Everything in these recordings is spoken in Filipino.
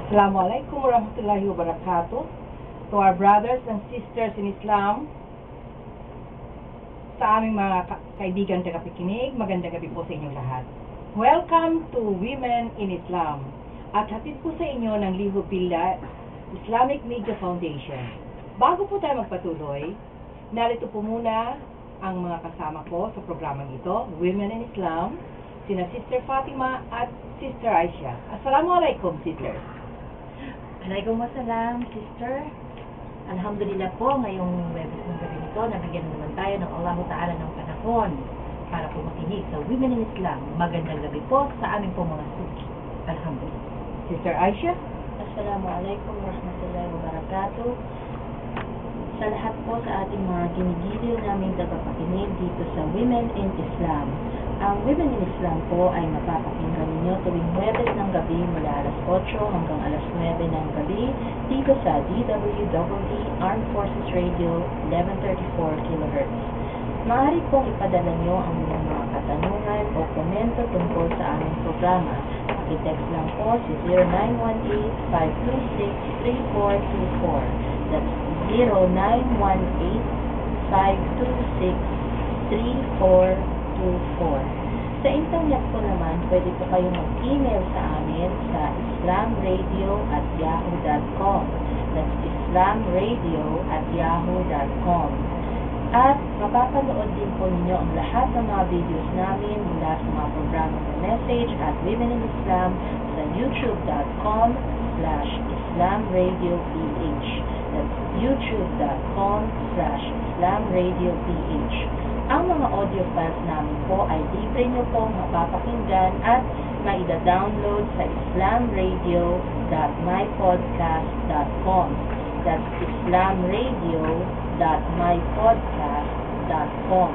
Assalamualaikum warahmatullahi wabarakatuh. To our brothers and sisters in Islam, sa aming mga kaibigan tagapakinig, magandang gabi po sa inyong lahat. Welcome to Women in Islam. At hatid po sa inyo ng Liho Pilla Islamic Media Foundation. Bago po tayo magpatuloy, narito po muna ang mga kasama ko sa programang ito, Women in Islam, sina Sister Fatima at Sister Aisha. Assalamualaikum, sisters. Waalaikumsalam, sister. Alhamdulillah po, ngayong Webes ng gabi nito, nabigyan naman tayo ng Allah Ta'ala ng panahon para po makinig sa Women in Islam. Magandang gabi po sa aming po mga suki. Alhamdulillah. Sister Aisha. Assalamualaikum warahmatullahi wabarakatuh. Sa lahat po sa ating mga ginigiliw naming tagapakinig dito sa Women in Islam. Ang Women in Islam po ay mapapakinggan ninyo tuwing Huwebes ng gabi mula alas 8 hanggang alas 9 ng gabi dito sa DWWD Armed Forces Radio 1134 kHz. Maaari pong ipadala nyo ang inyong mga katanungan o komento tungkol sa aming programa. Pakitext lang po si 0918-526-3424. That's 0918-526-3424. Sa internet po naman, pwede po kayong mag-email sa amin sa islamradio@yahoo.com. That's islamradio@yahoo.com. At mapapanood din po ninyo ang lahat ng mga videos namin mula sa mga programa ng message at Women in Islam sa youtube.com/islamradioph. That's youtube.com/islamradioph. Ang mga audio files namin po ay libre nyo pong mapapakinggan at maida-download sa islamradio.mypodcast.com. That's islamradio.mypodcast.com.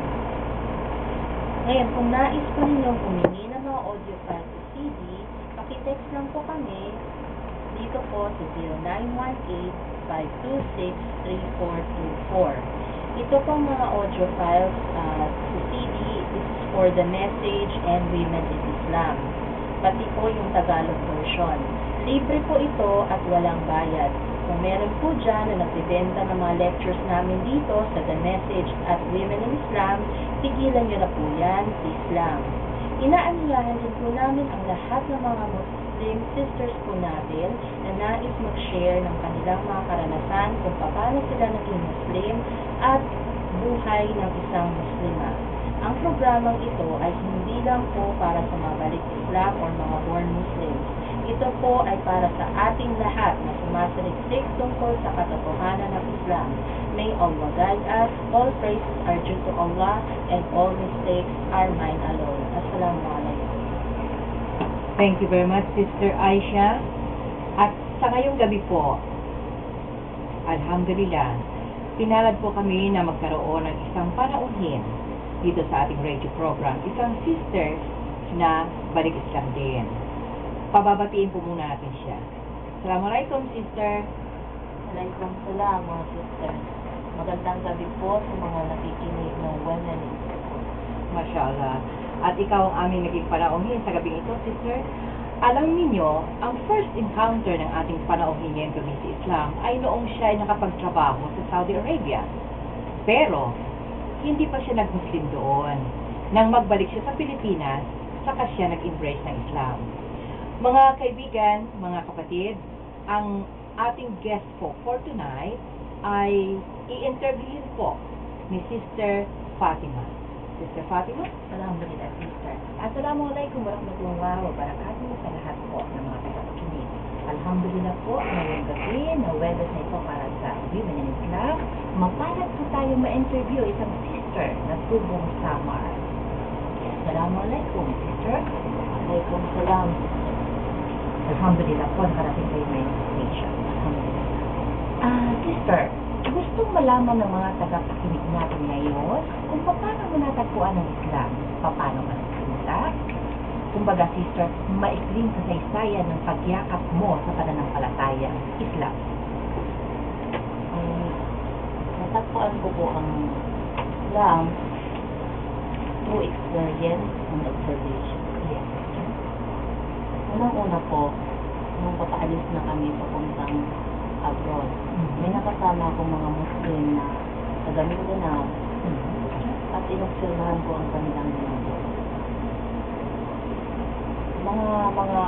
Ngayon, kung nais po ninyong humingi ng mga audio files sa CD, pakitext lang po kami dito po sa 0918-526-3424. Ito pong mga audio files sa CD, this is for the message and Women in Islam. Pati po yung Tagalog version. Libre po ito at walang bayad. Kung meron po dyan na nagbibenta ng mga lectures namin dito sa The Message at Women in Islam, tigilan nyo na po yan, Islam. Inaanyayahan din po namin ang lahat ng mga Muslim sisters po natin na nais mag-share ng kanilang mga karanasan kung paano sila naging Muslim at buhay ng isang Muslima. Ang programang ito ay hindi lang po para sa mga balik Islam o mga born Muslims. Ito po ay para sa ating lahat na sumasaliksik tungkol sa katotohanan ng Islam. May Allah guide us, all praises are due to Allah, and all mistakes are mine alone. Assalamualaikum. Thank you very much, Sister Aisha. At sa ngayong gabi po, alhamdulillah, pinalad po kami na magkaroon ng isang panauhin dito sa ating radio program. Isang sister na balik Islam din. Pababatiin po muna natin siya. Assalamualaikum, sister. Waalaikumsalam, mga sister. Magandang gabi po sa mga nakikinig ng Women in Islam. Mashallah. At ikaw ang aming naging panauhin sa gabing ito, sister. Alam ninyo, ang first encounter ng ating panauhin ngayong gabi sa Islam ay noong siya ay nakapagtrabaho sa Saudi Arabia. Pero, hindi pa siya nag-Muslim doon. Nang magbalik siya sa Pilipinas, saka siya nag-embrace ng Islam. Mga kaibigan, mga kapatid, ang ating guest po for tonight ay i-interviewin po ni Sister Fatima. Sister Fatima? Alhamdulillah, sister. Assalamualaikum warahmatullahi wabarakatuh sa lahat po ng mga tagapakinig. Alhamdulillah po, ngayong gabi na Webes na ito para sa Women in Islam, mapalad po tayo ma-interview isang sister na tubong Samar. Assalamualaikum, sister. Waalaikumsalam. Alhamdulillah po, nakarating kayo may information. Alhamdulillah. Sister, gustong malaman ng mga tagapakinig natin ngayon kung paano mo natagpuan ang Islam, paano ka nagsimula. Kumbaga, sister, maikling kasaysayan ng pagyakap mo sa pananampalatayang Islam. Natagpuan ko po ang Islam through experience and observation. Yes. Unang-una po, nung papaalis na kami papuntang abroad. Mm-hmm. May nakasama akong mga Muslim na taga Mindanao at inobserbahan ko ang kanilang linggo. Mga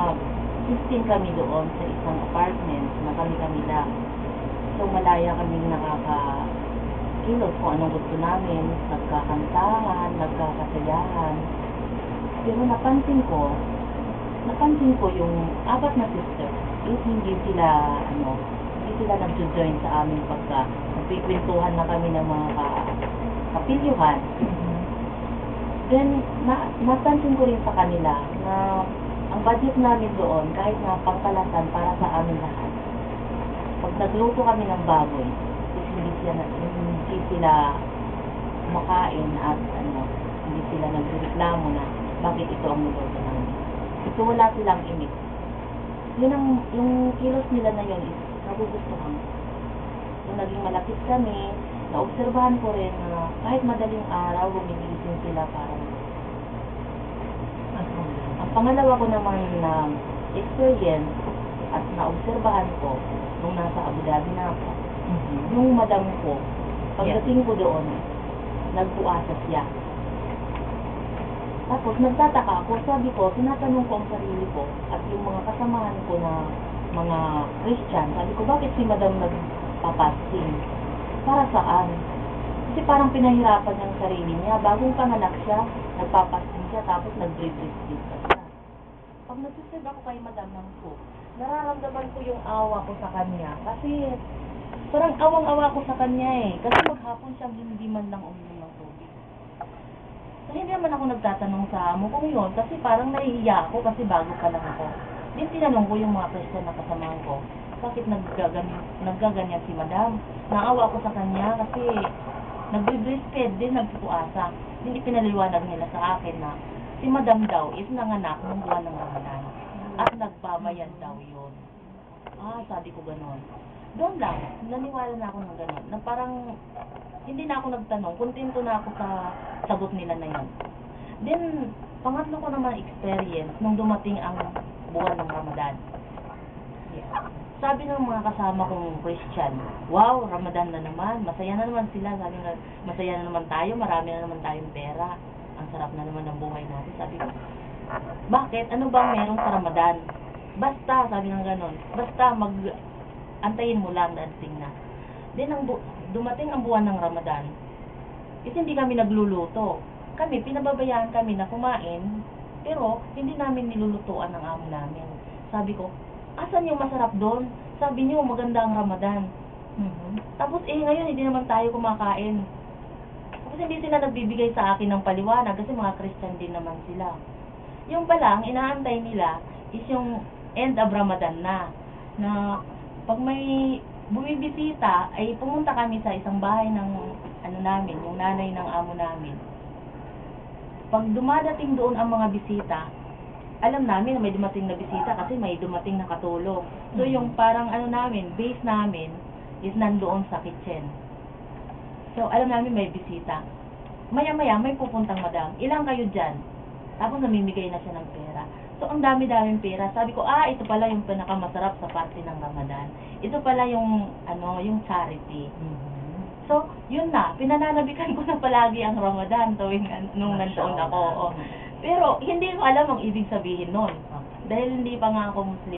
15 kami doon sa isang apartment na kami lang. So malaya kaming nakakakilos kung anong gusto namin, nagkakantahan, nagkakasayahan. Pero napansin ko yung 4 na sister is hindi sila nag-join sa aming pagka nagpipintuhan na kami ng mga kapilyuhan. Then, napansin ko rin sa kanila na ang budget namin doon, kahit na pangkalasan para sa amin lahat, pag nagluto kami ng baboy, is hindi sila kumakain at hindi sila nagreklamo na bakit ito ang niluto namin. Ito wala silang imig. Yung kilos nila na yun is nagugustuhan. Nung naging malapit kami, naobserbahan ko rin na kahit madaling araw, gumigising sila para ang pangalawa ko naman na experience at naobserbahan ko nung nasa Abu Dhabi na ako, yung madam ko, pagdating ko doon, nagpuasa siya. Tapos nagtataka ako, sabi ko, tinatanong ko ang sarili ko at yung mga kasamahan ko na mga Christian, sabi ko, bakit si madam nagpapasting? Para saan? Kasi parang pinahirapan niyang sarili niya. Bagong panganak siya, nagpapasting siya, tapos nag-breastfeed pa siya. Pag nagsiserve ako kay madam ng cook, nararamdaman ko yung awa ko sa kanya. Kasi parang awang-awa ko sa kanya eh. Kasi maghapon siyang hindi man lang uminom ng tubig. So, hindi naman ako nagtatanong sa amo kung yun, kasi parang nahihiya ako kasi bago pa lang ako. Din tinanong ko yung mga Christian na kasamahan ko, bakit naggaganyan si madam? Naawa ako sa kanya kasi nagbe-breastfeed din, nagpupuasa. Hindi pinaliwanag nila sa akin na si madam daw is nanganak ng buwan ng Ramadan at nagbabayan daw yun. Sabi ko ganon. Doon lang, naniwala na ako ng ganon. Na parang hindi na ako nagtanong, kontento na ako sa sagot nila na yun. Then, pangatlo ko naman experience nung dumating ang buwan ng Ramadan. Sabi ng mga kasama kong Christian, wow, Ramadan na naman, masaya na naman sila, sabi nga, masaya na naman tayo, marami na naman tayong pera, ang sarap na naman ng buhay natin. Sabi ko, bakit? Ano bang meron sa Ramadan? Basta, sabi ng ganon, basta antayin mo lang, dancing na. Then, dumating ang buwan ng Ramadan, is hindi kami nagluluto. Kami, pinababayaan kami na kumain, pero hindi namin nilulutuan ng amo namin. Sabi ko, asan yung masarap doon? Sabi niyo, maganda ang Ramadan. Tapos, ngayon, hindi naman tayo kumakain. Tapos, hindi sila nagbibigay sa akin ng paliwanag kasi mga Christian din naman sila. Yung pala, ang inaantay nila is yung end of Ramadan na pag may bumibisita, ay pumunta kami sa isang bahay ng namin, yung nanay ng amo namin. Pag dumadating doon ang mga bisita, alam namin na may dumating na bisita kasi may dumating na katulong. So yung parang base namin is nandoon sa kitchen. So alam namin may bisita. Maya-maya may pupuntang madam. Ilang kayo dyan? Tapos namimigay na siya ng pera. So ang dami-daming pera. Sabi ko, ito pala yung pinakamasarap sa party ng Ramadan. Ito pala yung yung charity. So, yun na, pinananabikan ko na palagi ang Ramadan tuwing nung nandoon ako. Pero, hindi ko alam ang ibig sabihin nun. Dahil hindi pa nga ako Muslim.